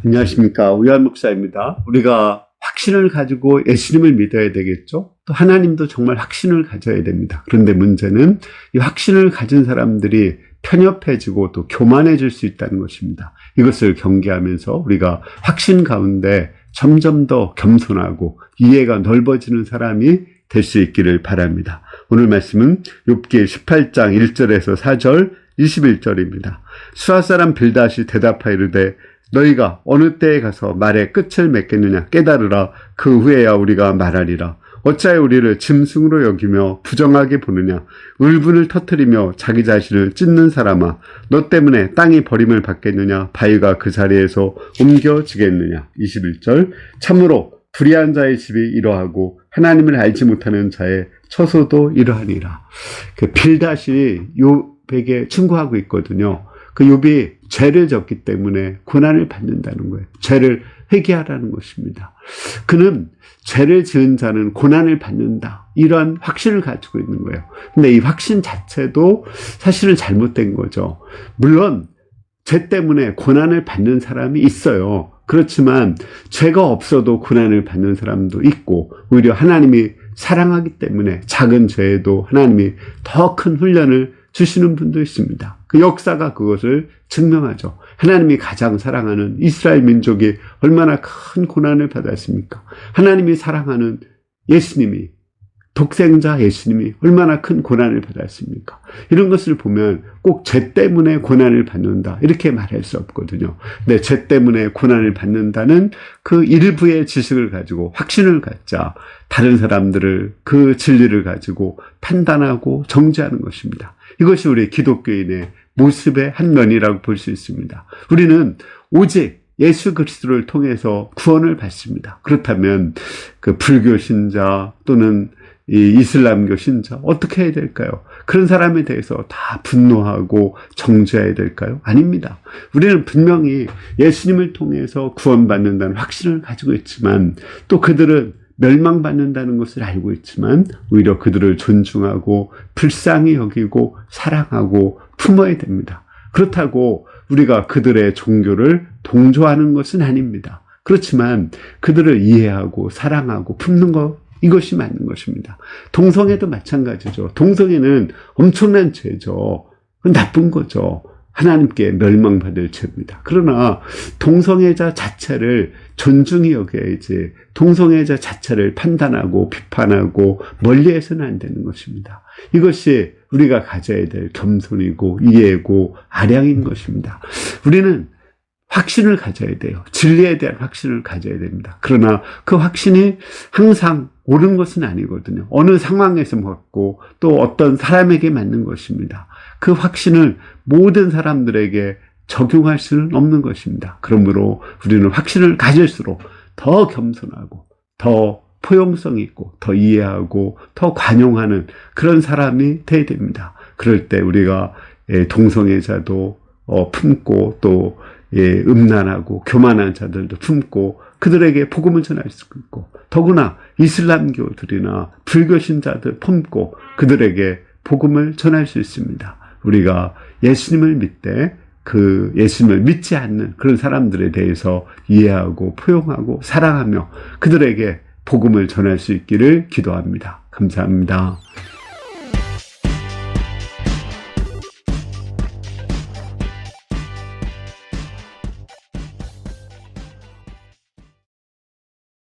안녕하십니까. 우리한 목사입니다. 우리가 확신을 가지고 예수님을 믿어야 되겠죠. 또 하나님도 정말 확신을 가져야 됩니다. 그런데 문제는 이 확신을 가진 사람들이 편협해지고 또 교만해질 수 있다는 것입니다. 이것을 경계하면서 우리가 확신 가운데 점점 더 겸손하고 이해가 넓어지는 사람이 될 수 있기를 바랍니다. 오늘 말씀은 욥기 18장 1절에서 4절 21절입니다. 수아 사람 빌닷이 대답하여 이르되 너희가 어느 때에 가서 말의 끝을 맺겠느냐 깨달으라. 그 후에야 우리가 말하리라. 어찌하여 우리를 짐승으로 여기며 부정하게 보느냐. 울분을 터뜨리며 자기 자신을 찢는 사람아, 너 때문에 땅이 버림을 받겠느냐. 바위가 그 자리에서 옮겨지겠느냐. 21절 참으로 불의한 자의 집이 이러하고 하나님을 알지 못하는 자의 처소도 이러하니라. 그 빌닷이 욥에게 충고하고 있거든요. 그 욥이 죄를 졌기 때문에 고난을 받는다는 거예요. 죄를 회개하라는 것입니다. 그는 죄를 지은 자는 고난을 받는다, 이런 확신을 가지고 있는 거예요. 근데 이 확신 자체도 사실은 잘못된 거죠. 물론 죄 때문에 고난을 받는 사람이 있어요. 그렇지만 죄가 없어도 고난을 받는 사람도 있고, 오히려 하나님이 사랑하기 때문에 작은 죄에도 하나님이 더 큰 훈련을 주시는 분도 있습니다. 그 역사가 그것을 증명하죠. 하나님이 가장 사랑하는 이스라엘 민족이 얼마나 큰 고난을 받았습니까? 하나님이 사랑하는 예수님이, 독생자 예수님이 얼마나 큰 고난을 받았습니까? 이런 것을 보면 꼭 죄 때문에 고난을 받는다, 이렇게 말할 수 없거든요. 근데 죄 때문에 고난을 받는다는 그 일부의 지식을 가지고 확신을 갖자 다른 사람들을 그 진리를 가지고 판단하고 정죄하는 것입니다. 이것이 우리 기독교인의 모습의 한 면이라고 볼 수 있습니다. 우리는 오직 예수 그리스도를 통해서 구원을 받습니다. 그렇다면 그 불교 신자 또는 이 이슬람교 신자 어떻게 해야 될까요? 그런 사람에 대해서 다 분노하고 정죄해야 될까요? 아닙니다. 우리는 분명히 예수님을 통해서 구원받는다는 확신을 가지고 있지만, 또 그들은 멸망받는다는 것을 알고 있지만 오히려 그들을 존중하고 불쌍히 여기고 사랑하고 품어야 됩니다. 그렇다고 우리가 그들의 종교를 동조하는 것은 아닙니다. 그렇지만 그들을 이해하고 사랑하고 품는 것, 이것이 맞는 것입니다. 동성애도 마찬가지죠. 동성애는 엄청난 죄죠. 나쁜 거죠. 하나님께 멸망받을 죄입니다. 그러나 동성애자 자체를 존중히 여겨야지, 동성애자 자체를 판단하고 비판하고 멀리해서는 안 되는 것입니다. 이것이 우리가 가져야 될 겸손이고 이해고 아량인 것입니다. 우리는 확신을 가져야 돼요. 진리에 대한 확신을 가져야 됩니다. 그러나 그 확신이 항상 옳은 것은 아니거든요. 어느 상황에서 맞고 또 어떤 사람에게 맞는 것입니다. 그 확신을 모든 사람들에게 적용할 수는 없는 것입니다. 그러므로 우리는 확신을 가질수록 더 겸손하고 더 포용성 있고 더 이해하고 더 관용하는 그런 사람이 돼야 됩니다. 그럴 때 우리가 동성애자도 품고 또 음란하고 교만한 자들도 품고 그들에게 복음을 전할 수 있고, 더구나 이슬람교들이나 불교 신자들 품고 그들에게 복음을 전할 수 있습니다. 우리가 예수님을 믿되 그 예수님을 믿지 않는 그런 사람들에 대해서 이해하고 포용하고 사랑하며 그들에게 복음을 전할 수 있기를 기도합니다. 감사합니다.